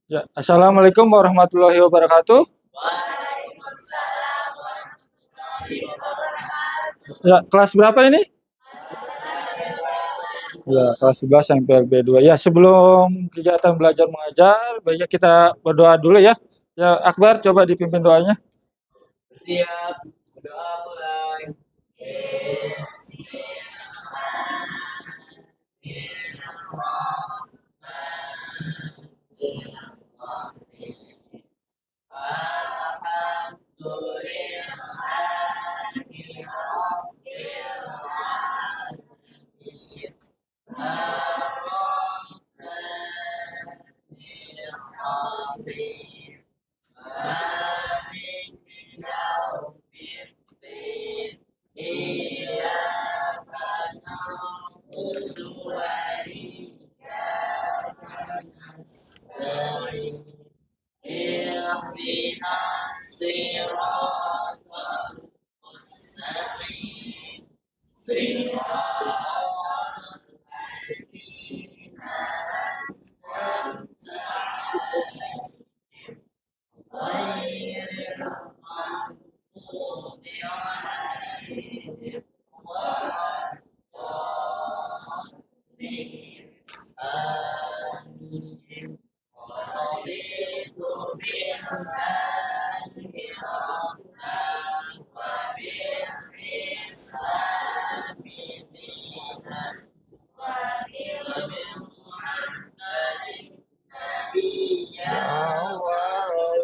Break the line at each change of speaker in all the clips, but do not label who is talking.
Ya, Assalamualaikum warahmatullahi wabarakatuh. Ya, kelas berapa ini? Ya, kelas 11 MPLB 2. Ya, sebelum kegiatan belajar mengajar, baiknya kita berdoa dulu ya. Ya, Akbar, coba dipimpin doanya.
Siap, doa mulai.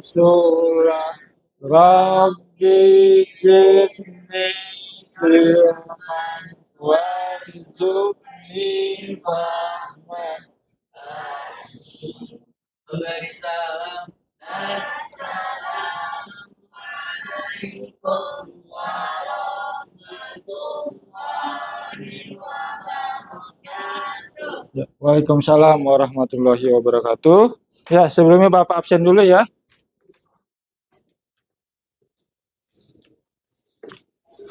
Surah Rabbi jinni ilman warzuqni fahman.
Beri salam. Assalamualaikum warahmatullahi wabarakatuh.
Ya, Waalaikumsalam warahmatullahi wabarakatuh. Ya, sebelumnya Bapak absen dulu ya.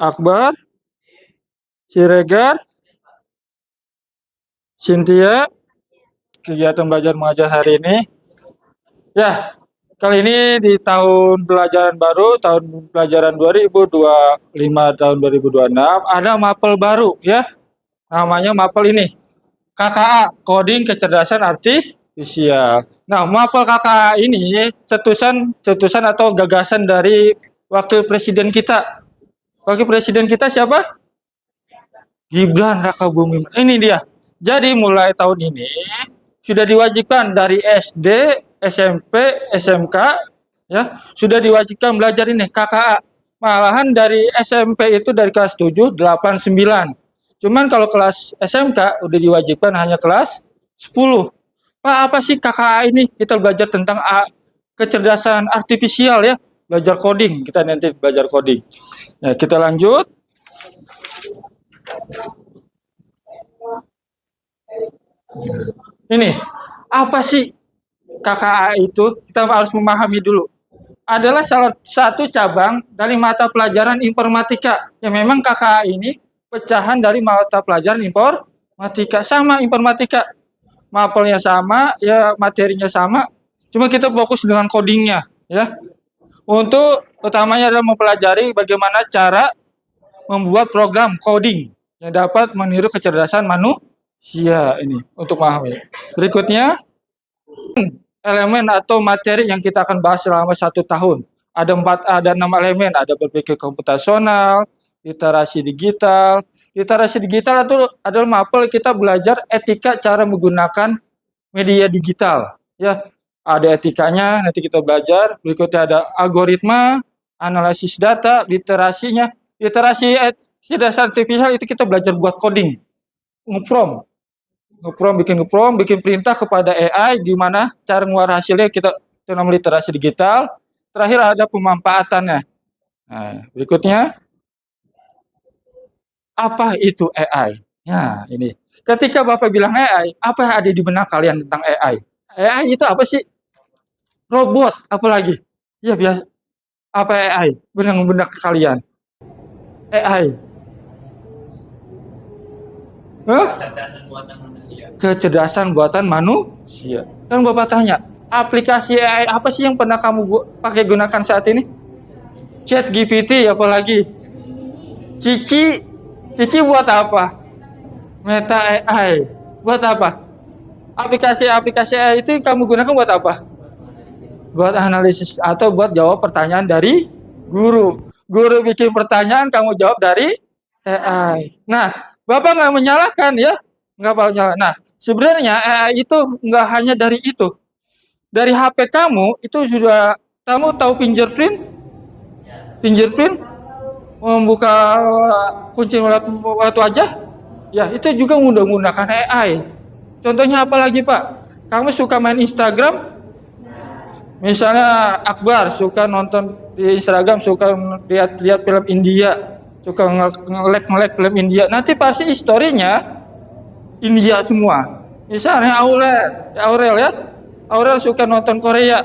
Akbar, Siregar, Cynthia, kegiatan belajar mengajar hari ini. Ya, kali ini di tahun pelajaran baru, tahun pelajaran 2025, tahun 2026, ada mapel baru ya. Namanya mapel ini, KKA, Coding Kecerdasan Artifisial. Nah, mapel KKA ini cetusan atau gagasan dari wakil presiden kita. Wakil presiden kita siapa? Gibran Rakabuming. Ini dia. Jadi mulai tahun ini sudah diwajibkan dari SD, SMP, SMK ya, sudah diwajibkan belajar ini KKA. Malahan dari SMP itu dari kelas 7, 8, 9. Cuman kalau kelas SMK udah diwajibkan hanya kelas 10. Pak, apa sih KKA ini? Kita belajar tentang kecerdasan artifisial ya, belajar coding. Kita nanti belajar coding. Nah, kita lanjut. Ini, apa sih KKA itu? Kita harus memahami dulu. Adalah salah satu cabang dari mata pelajaran informatika. Ya memang KKA ini pecahan dari mata pelajaran informatika. Sama informatika. Mapelnya sama, ya materinya sama. Cuma kita fokus dengan codingnya. Ya. Untuk utamanya adalah mempelajari bagaimana cara membuat program coding yang dapat meniru kecerdasan manusia ini untuk memahami. Berikutnya, elemen atau materi yang kita akan bahas selama 1 tahun. Ada 6 elemen, ada berpikir komputasional, literasi digital. Literasi digital itu adalah mapel kita belajar etika cara menggunakan media digital. Ya, ada etikanya, nanti kita belajar. Berikutnya ada algoritma, analisis data, literasinya. Literasi kecerdasan artifisial itu kita belajar buat coding, ngeprompt, bikin perintah kepada AI gimana cara ngeluar hasilnya, itu namanya literasi digital. Terakhir ada pemanfaatannya. Nah, berikutnya apa itu AI? Nah, ini. Ketika Bapak bilang AI, apa yang ada di benak kalian tentang AI? AI itu apa sih? Robot, apalagi? Ya biasa. Apa AI? Benar-benar kalian. AI. Hah?
Kecerdasan buatan manusia.
Kecerdasan buatan manusia. Kan Bapak tanya, Aplikasi AI apa sih yang pernah kamu pakai gunakan saat ini? ChatGPT, apalagi Cici. Cici buat apa? Meta AI buat apa? Aplikasi-aplikasi AI itu kamu gunakan buat apa? Buat analisis atau buat jawab pertanyaan dari guru. Guru bikin pertanyaan, kamu jawab dari AI. Nah, Bapak nggak menyalahkan ya, nggak mau nyala. Nah, sebenarnya AI itu nggak hanya dari itu. Dari HP kamu itu sudah, kamu tahu fingerprint? Fingerprint membuka kunci lewat wajah? Ya, itu juga menggunakan AI. Contohnya apa lagi, Pak? Kamu suka main Instagram? Misalnya Akbar suka nonton di Instagram, suka lihat-lihat film India, suka ngelek film India. Nanti pasti historinya India semua. Misalnya Aurel ya. Aurel suka nonton Korea.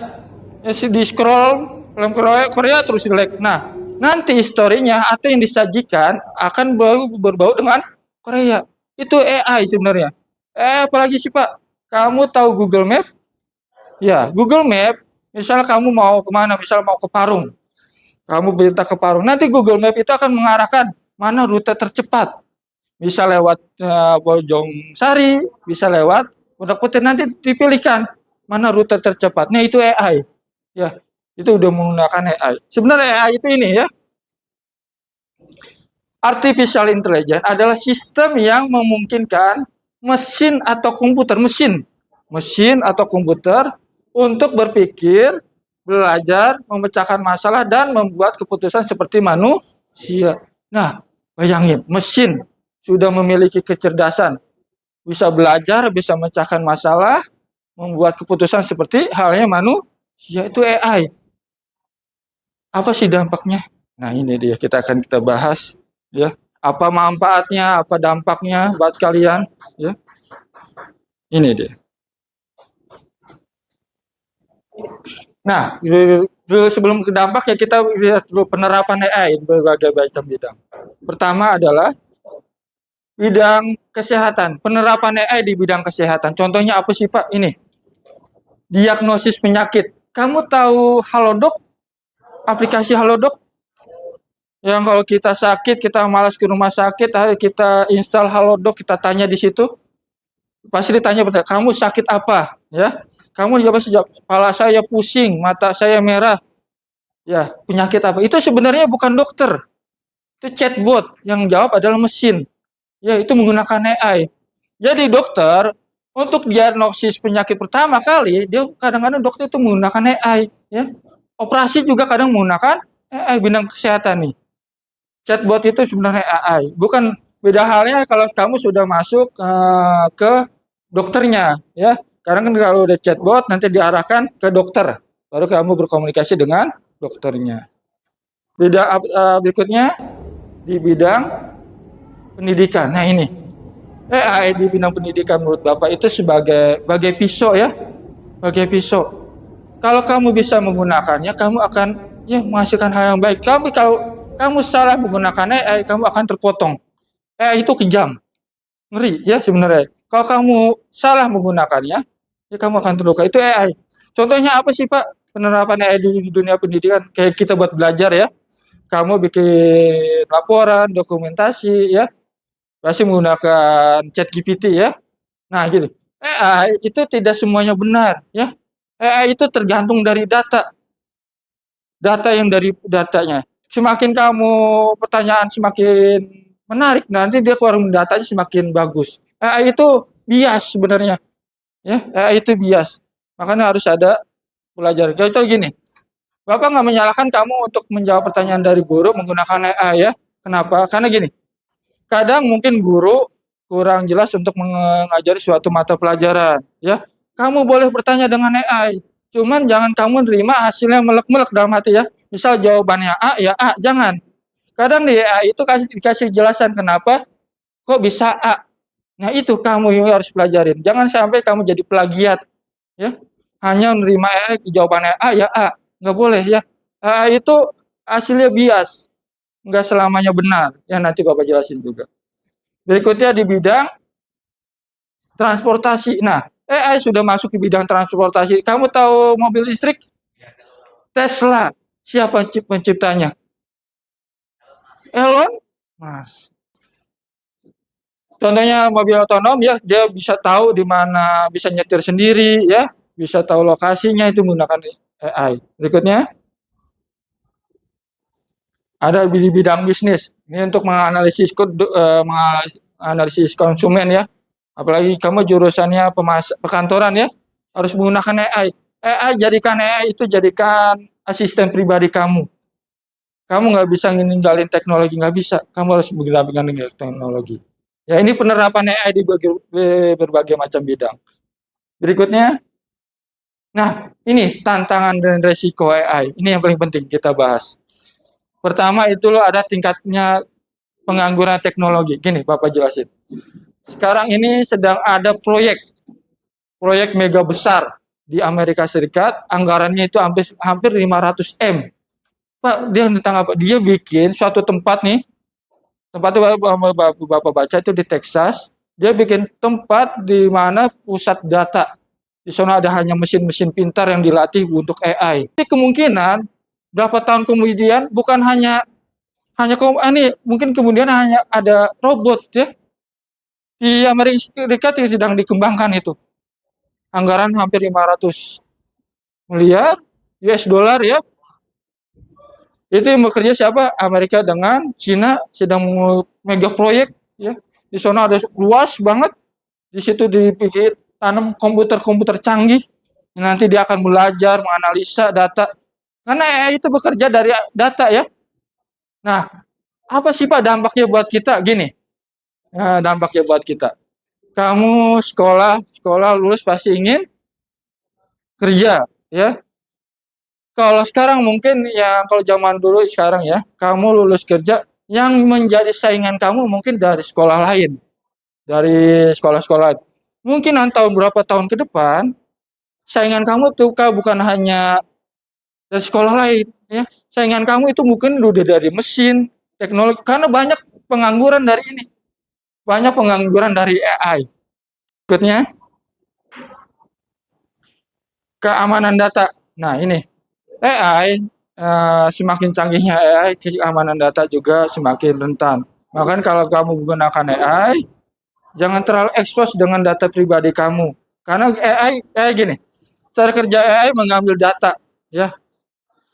Ya, di scroll film Korea terus like. Nah, nanti historinya atau yang disajikan akan berbau dengan Korea. Itu AI sebenarnya. Apalagi sih, Pak? Kamu tahu Google Map? Ya, Google Map, misalnya kamu mau kemana, misalnya mau ke Parung, kamu berita ke Parung, nanti Google Map itu akan mengarahkan mana rute tercepat. Bisa lewat Bojong Sari, bisa lewat Pondok Putih, nanti dipilihkan mana rute tercepat. Nah, itu AI. Ya, itu udah menggunakan AI. Sebenarnya AI itu ini ya, artificial intelligence adalah sistem yang memungkinkan mesin atau komputer untuk berpikir, belajar, memecahkan masalah, dan membuat keputusan seperti manusia. Nah, bayangin, mesin sudah memiliki kecerdasan, bisa belajar, bisa memecahkan masalah, membuat keputusan seperti halnya manusia, itu AI. Apa sih dampaknya? Nah, ini dia kita bahas ya. Apa manfaatnya, apa dampaknya buat kalian ya. Ini dia. Nah, sebelum ke dampak ya kita lihat dulu penerapan AI di berbagai macam bidang. Pertama adalah bidang kesehatan. Penerapan AI di bidang kesehatan. Contohnya apa sih, Pak? Ini. Diagnosis penyakit. Kamu tahu Halodoc? Aplikasi Halodoc? Yang kalau kita sakit, kita malas ke rumah sakit, kita install Halodoc, kita tanya di situ. Pasti ditanya, kamu sakit apa? Ya, kamu jawab, kepala saya pusing, mata saya merah. Ya, penyakit apa? Itu sebenarnya bukan dokter. Itu chatbot, yang jawab adalah mesin. Ya, itu menggunakan AI. Jadi dokter, untuk diagnosis penyakit pertama kali, dia kadang-kadang dokter itu menggunakan AI. Ya, operasi juga kadang menggunakan AI, bidang kesehatan nih. Chatbot itu sebenarnya AI. Bukan, beda halnya kalau kamu sudah masuk ke dokternya. Ya, karena kan kalau udah chatbot, nanti diarahkan ke dokter. Baru kamu berkomunikasi dengan dokternya. Berikutnya di bidang pendidikan. Nah, ini AI di bidang pendidikan menurut Bapak itu sebagai pisau ya, bagai pisau. Kalau kamu bisa menggunakannya, kamu akan ya menghasilkan hal yang baik. Kalau kamu salah menggunakan AI, kamu akan terpotong. AI itu kejam, ngeri ya sebenarnya. Kalau kamu salah menggunakannya, ya kamu akan terluka. Itu AI. Contohnya apa sih, Pak? Penerapan AI di dunia pendidikan, kayak kita buat belajar ya. Kamu bikin laporan, dokumentasi ya, pasti menggunakan ChatGPT ya. Nah, gitu. AI itu tidak semuanya benar ya. AI itu tergantung dari data. Data yang dari datanya. Semakin kamu pertanyaan semakin menarik, nanti dia keluar datanya semakin bagus. AI itu bias sebenarnya. Ya, AI itu bias. Makanya harus ada belajar. Contoh gini. Bapak nggak menyalahkan kamu untuk menjawab pertanyaan dari guru menggunakan AI ya. Kenapa? Karena gini, kadang mungkin guru kurang jelas untuk mengajari suatu mata pelajaran. Ya, kamu boleh bertanya dengan AI. Cuman jangan kamu terima hasilnya melek-melek dalam hati ya. Misal jawabannya A, ya A, jangan. Kadang di AI itu dikasih jelasan kenapa kok bisa A. Nah, itu kamu yang harus pelajarin. Jangan sampai kamu jadi plagiat. Ya, hanya menerima AI, jawabannya A, ya A. Nggak boleh ya. AI itu hasilnya bias, nggak selamanya benar. Ya, nanti Bapak jelasin juga. Berikutnya di bidang transportasi. Nah, AI sudah masuk di bidang transportasi. Kamu tahu mobil listrik?
Ya, Tesla.
Tesla. Siapa penciptanya? Elon Musk. Contohnya mobil otonom ya, dia bisa tahu di mana bisa nyetir sendiri ya, bisa tahu lokasinya itu menggunakan AI. Berikutnya ada di bidang bisnis. Ini untuk menganalisis konsumen ya. Apalagi kamu jurusannya perkantoran ya, harus menggunakan AI. Jadikan asisten pribadi kamu. Kamu nggak bisa ninggalin teknologi, nggak bisa. Kamu harus berdampingan dengan teknologi. Ya, ini penerapan AI di berbagai macam bidang. Berikutnya, nah ini tantangan dan resiko AI. Ini yang paling penting kita bahas. Pertama itu loh ada tingkatnya pengangguran teknologi. Gini, Bapak jelasin. Sekarang ini sedang ada proyek mega besar di Amerika Serikat, anggarannya itu hampir 500 M. Pak, dia tentang apa? Dia bikin suatu tempat nih, tempat itu Bapak baca itu di Texas, dia bikin tempat di mana pusat data. Di sana ada hanya mesin-mesin pintar yang dilatih untuk AI. Ini kemungkinan berapa tahun kemudian bukan ini mungkin kemudian hanya ada robot ya. Di Amerika Serikat yang sedang dikembangkan itu. Anggaran hampir 500 miliar US dollar ya. Itu yang bekerja siapa? Amerika dengan Cina sedang mega proyek ya. Di sana ada luas banget. Di situ dipikir tanam komputer-komputer canggih. Nanti dia akan belajar menganalisa data. Karena AI itu bekerja dari data ya. Nah, apa sih Pak dampaknya buat kita? Gini. Nah, dampaknya buat kita. Kamu sekolah lulus pasti ingin kerja ya. Kalau sekarang mungkin ya kalau zaman dulu sekarang ya, kamu lulus kerja yang menjadi saingan kamu mungkin dari sekolah lain, dari sekolah-sekolah. Mungkin tahun berapa tahun ke depan saingan kamu tuh bukan hanya dari sekolah lain ya. Saingan kamu itu mungkin udah dari mesin, teknologi karena banyak pengangguran dari ini. Banyak pengangguran dari AI. Berikutnya keamanan data. Nah, ini AI semakin canggihnya AI, keamanan data juga semakin rentan. Bahkan kalau kamu menggunakan AI, jangan terlalu ekspos dengan data pribadi kamu. Karena AI gini, cara kerja AI mengambil data, ya,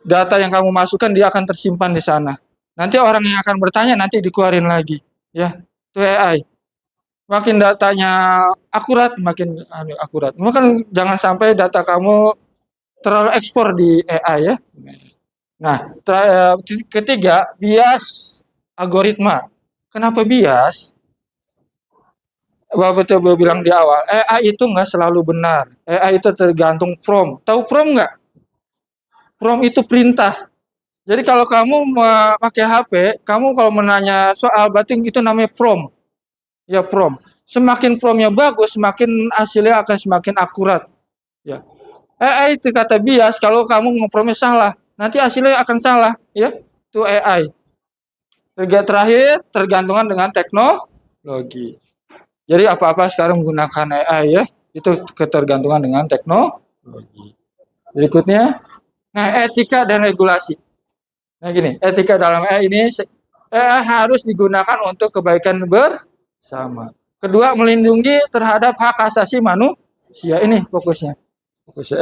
data yang kamu masukkan dia akan tersimpan di sana. Nanti orang yang akan bertanya nanti dikeluarin lagi, ya, itu AI. Makin datanya akurat, makin akurat. Maka jangan sampai data kamu terlalu ekspor di AI ya. Nah, ketiga, bias algoritma. Kenapa bias? Bapak coba bilang di awal, AI itu nggak selalu benar. AI itu tergantung prompt. Tahu prompt nggak? Prompt itu perintah. Jadi kalau kamu pakai HP, kamu kalau menanya soal, berarti itu namanya prompt. Ya prompt. Semakin promptnya bagus, semakin hasilnya akan semakin akurat. Ya. AI itu kata bias, kalau kamu ngepromptnya salah, nanti hasilnya akan salah. Ya, itu AI. Terakhir, tergantungan dengan teknologi. Jadi apa-apa sekarang menggunakan AI ya, itu ketergantungan dengan teknologi. Berikutnya, nah etika dan regulasi. Nah gini, etika dalam AI ini harus digunakan untuk kebaikan bersama. Kedua, melindungi terhadap hak asasi manusia. Ini fokusnya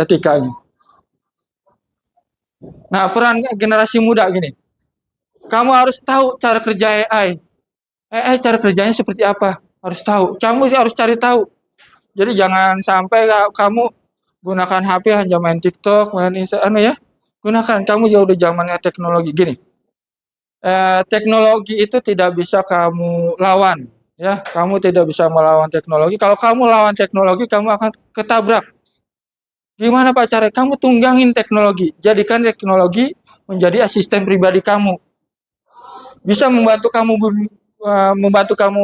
etikanya. Nah, peran generasi muda gini. Kamu harus tahu cara kerja AI. AI cara kerjanya seperti apa? Harus tahu. Kamu harus cari tahu. Jadi jangan sampai kamu gunakan HP hanya main TikTok, main Instagram ya. Gunakan. Kamu jauh udah zamannya teknologi. Gini. Teknologi itu tidak bisa kamu lawan. Ya, kamu tidak bisa melawan teknologi. Kalau kamu lawan teknologi, kamu akan ketabrak. Gimana Pak cara? Kamu tunggangin teknologi. Jadikan teknologi menjadi asisten pribadi kamu. Bisa membantu kamu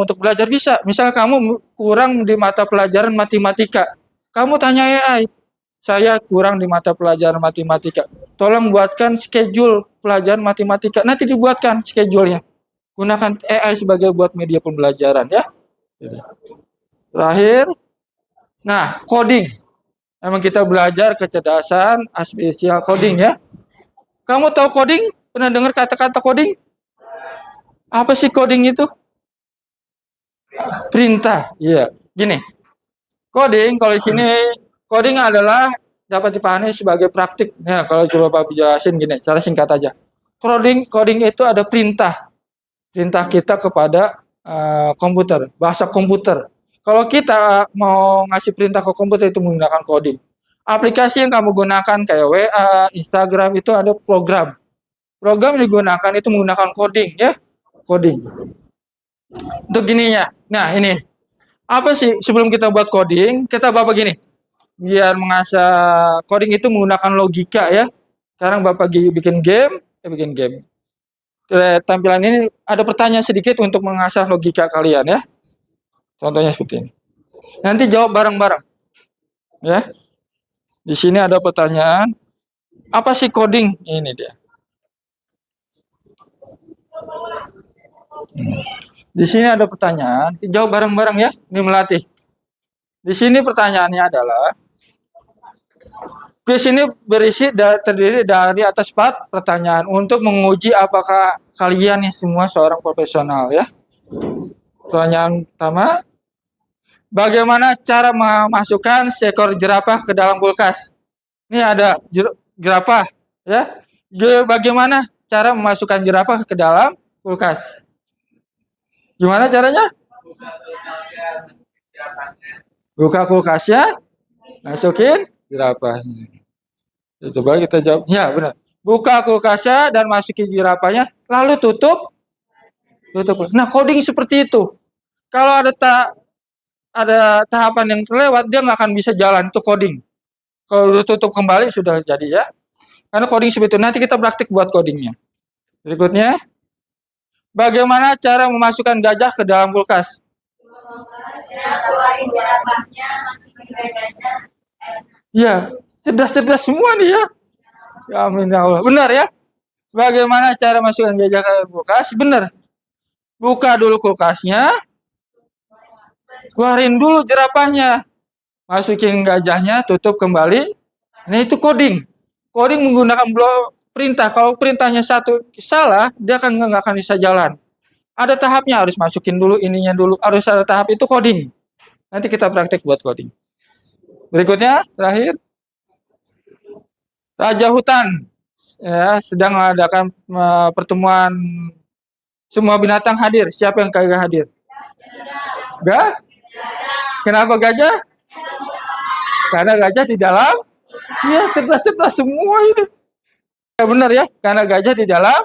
untuk belajar bisa. Misal kamu kurang di mata pelajaran matematika. Kamu tanya AI. Saya kurang di mata pelajaran matematika. Tolong buatkan schedule pelajaran matematika. Nanti dibuatkan schedule-nya. Gunakan AI sebagai buat media pembelajaran ya. Terakhir, Nah, coding. Emang kita belajar kecerdasan artificial coding ya. Kamu tahu coding? Pernah dengar kata-kata coding? Apa sih coding itu? Perintah. Iya. Gini, coding kalau di sini coding adalah dapat dipahami sebagai praktik. Nah, kalau coba Bapak jelasin gini, cara singkat aja. Coding itu ada perintah. Perintah kita kepada komputer, bahasa komputer. Kalau kita mau ngasih perintah ke komputer itu menggunakan coding. Aplikasi yang kamu gunakan kayak WA, Instagram itu ada program. Program yang digunakan itu menggunakan coding ya. Coding. Untuk gininya. Nah, ini. Apa sih sebelum kita buat coding, kita bapak gini. Biar mengasah coding itu menggunakan logika ya. Sekarang Bapak bikin game, bikin game. Tampilan ini ada pertanyaan sedikit untuk mengasah logika kalian ya. Contohnya seperti ini. Nanti jawab bareng-bareng. Ya. Di sini ada pertanyaan. Apa sih coding? Ini dia. Di sini ada pertanyaan. Jawab bareng-bareng ya. Ini melatih. Di sini pertanyaannya adalah kuis ini terdiri dari atas 4 pertanyaan untuk menguji apakah kalian nih semua seorang profesional ya. Pertanyaan pertama, bagaimana cara memasukkan seekor jerapah ke dalam kulkas? Ini ada jerapah ya. Bagaimana cara memasukkan jerapah ke dalam kulkas? Gimana caranya? Buka kulkasnya, masukin jerapahnya. Coba kita jawab. Ya, benar. Buka kulkasnya dan masukin jerapahnya, lalu tutup. Nah, coding seperti itu. Kalau ada tahapan yang terlewat, dia nggak akan bisa jalan. Itu coding. Kalau tutup kembali, sudah jadi ya. Karena coding seperti itu. Nanti kita praktik buat codingnya. Berikutnya, bagaimana cara memasukkan gajah ke dalam kulkas? Ya, cerdas-cerdas semua nih ya. Ya amin ya Allah. Benar ya? Bagaimana cara masukkan gajah ke kulkas? Benar. Buka dulu kulkasnya. Keluarin dulu jerapahnya. Masukin gajahnya, tutup kembali. Nah itu coding. Coding menggunakan blok perintah. Kalau perintahnya satu salah, dia nggak akan bisa jalan. Ada tahapnya, harus masukin dulu ininya dulu. Harus ada tahap itu coding. Nanti kita praktek buat coding. Berikutnya, terakhir. Raja hutan ya sedang mengadakan pertemuan semua binatang hadir. Siapa yang kagak hadir? Gak? Kenapa gajah? Karena gajah di dalam. Ya cerdas-cerdas semua ini. Ya benar ya, karena gajah di dalam.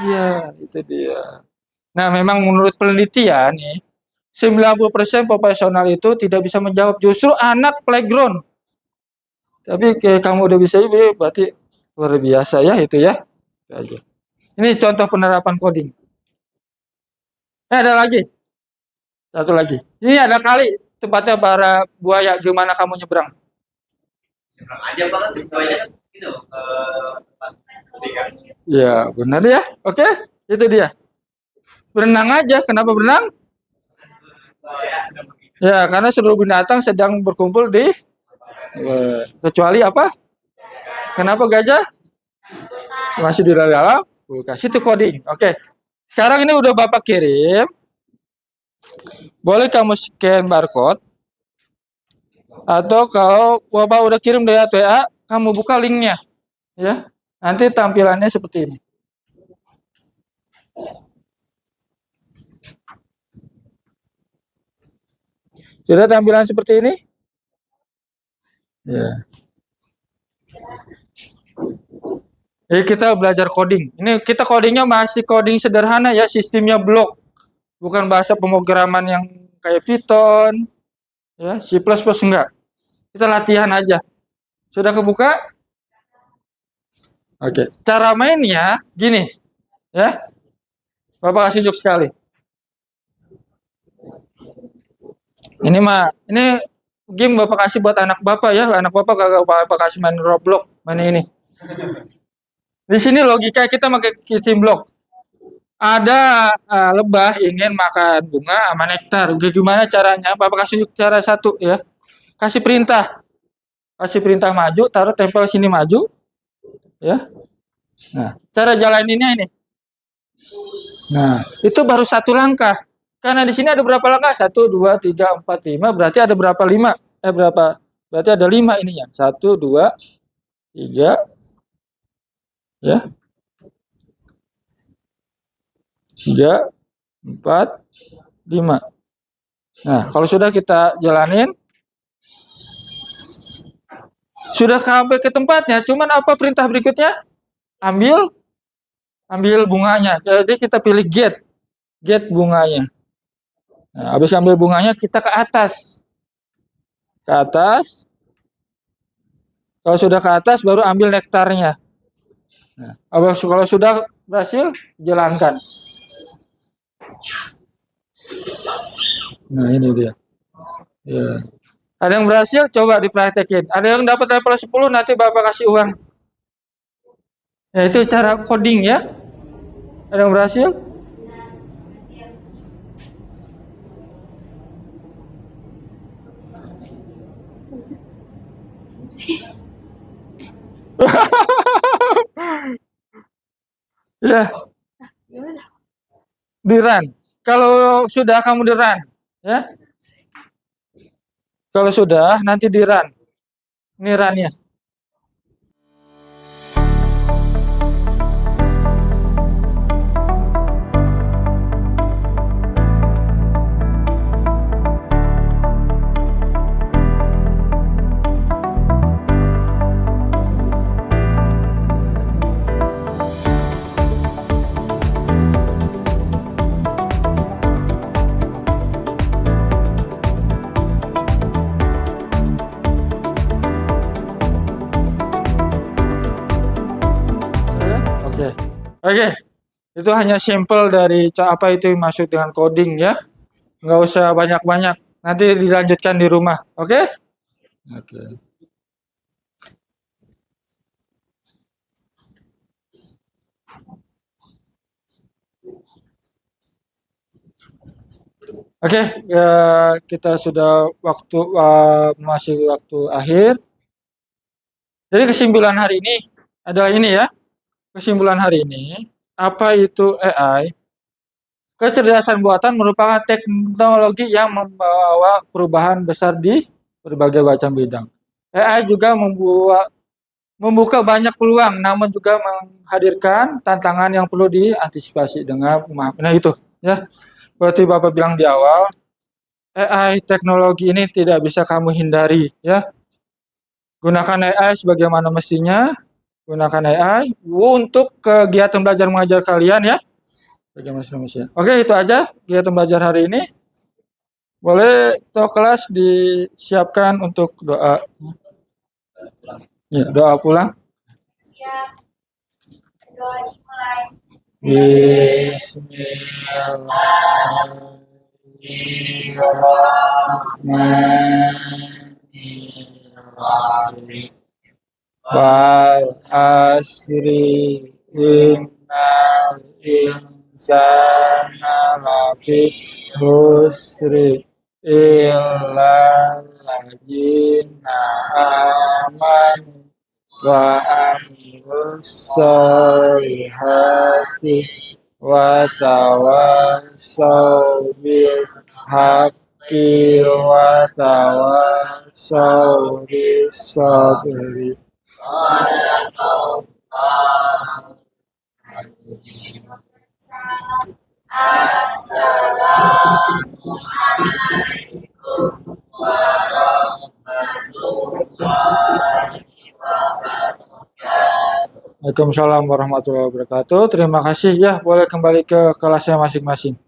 Ya itu dia. Nah memang menurut penelitian nih 90% profesional itu tidak bisa menjawab. Justru anak playground. Tapi kamu udah bisa ini berarti luar biasa ya itu ya. Ini contoh penerapan coding. Ada lagi. Satu lagi. Ini ada kali tempatnya para buaya. Gimana kamu nyebrang?
Nyebrang aja banget buayanya gitu.
Ya benar ya. Oke, itu dia. Berenang aja. Kenapa berenang? Ya karena seluruh binatang sedang berkumpul di kecuali apa? Kenapa gajah? Masih di dalam kulkas. Itu coding. Oke. Sekarang ini udah Bapak kirim. Boleh kamu scan barcode. Atau kalau Bapak udah kirim dari WA, kamu buka linknya. Ya. Nanti tampilannya seperti ini. Sudah tampilan seperti ini? Ya. Jadi kita belajar coding. Ini kita codingnya masih coding sederhana ya, sistemnya blok. Bukan bahasa pemrograman yang kayak Python, ya, C++ enggak. Kita latihan aja. Sudah kebuka? Oke. Cara mainnya gini, ya. Bapak kasih tunjuk sekali. Ini game Bapak kasih buat anak Bapak ya. Anak Bapak kagak Bapak kasih main Roblox, main ini. Di sini logika kita pakai kitchen block. Ada lebah ingin makan bunga sama nektar. Gimana caranya? Bapak kasih cara satu ya. kasih perintah. Kasih perintah maju, taruh tempel sini maju. Ya. Nah, cara jalaninnya ini. Nah, itu baru satu langkah. Karena di sini ada berapa langkah? 1, 2, 3, 4, 5. Berarti ada berapa 5? Berapa? Berarti ada 5 ininya. 1, 2, 3. Ya. 3, 4, 5. Nah, kalau sudah kita jalanin, sudah sampai ke tempatnya, cuman apa perintah berikutnya? Ambil bunganya. Jadi kita pilih get bunganya. Nah, habis ambil bunganya kita ke atas. Ke atas. Kalau sudah ke atas baru ambil nektarnya. Nah, kalau sudah berhasil jalankan. Nah, ini dia. Ya. Ada yang berhasil, coba dipraktekin. Ada yang dapat level 10, nanti Bapak kasih uang. Ya, itu cara coding ya. Ada yang berhasil? Ya, di run. Kalau sudah kamu di run, ya. Kalau sudah nanti di run. Ini runnya. Oke. Oke. Itu hanya sampel dari apa itu yang masuk dengan coding ya. Nggak usah banyak-banyak. Nanti dilanjutkan di rumah. Oke? Oke. Oke, ya, kita sudah masih waktu akhir. Jadi kesimpulan hari ini adalah ini ya. Kesimpulan hari ini, apa itu AI? Kecerdasan buatan merupakan teknologi yang membawa perubahan besar di berbagai macam bidang. AI juga membuka banyak peluang, namun juga menghadirkan tantangan yang perlu diantisipasi dengan memahami. Nah itu, ya. Seperti Bapak bilang di awal, AI teknologi ini tidak bisa kamu hindari, ya. Gunakan AI sebagaimana mestinya. Gunakan AI untuk kegiatan belajar mengajar kalian ya. Oke, itu aja kegiatan belajar hari ini. Boleh ketua kelas disiapkan untuk doa. Ya, doa pulang.
Siap. Doa dimulai.
Bismillahirrahmanirrahim. Wal asri innal insana lafi husri illa alladzina amanu wa amilus solihati wa tawassaw bil haqqi wa tawassaw bis sabri. Waalaikumsalam warahmatullahi wabarakatuh. Terima kasih ya, boleh kembali ke kelasnya masing-masing.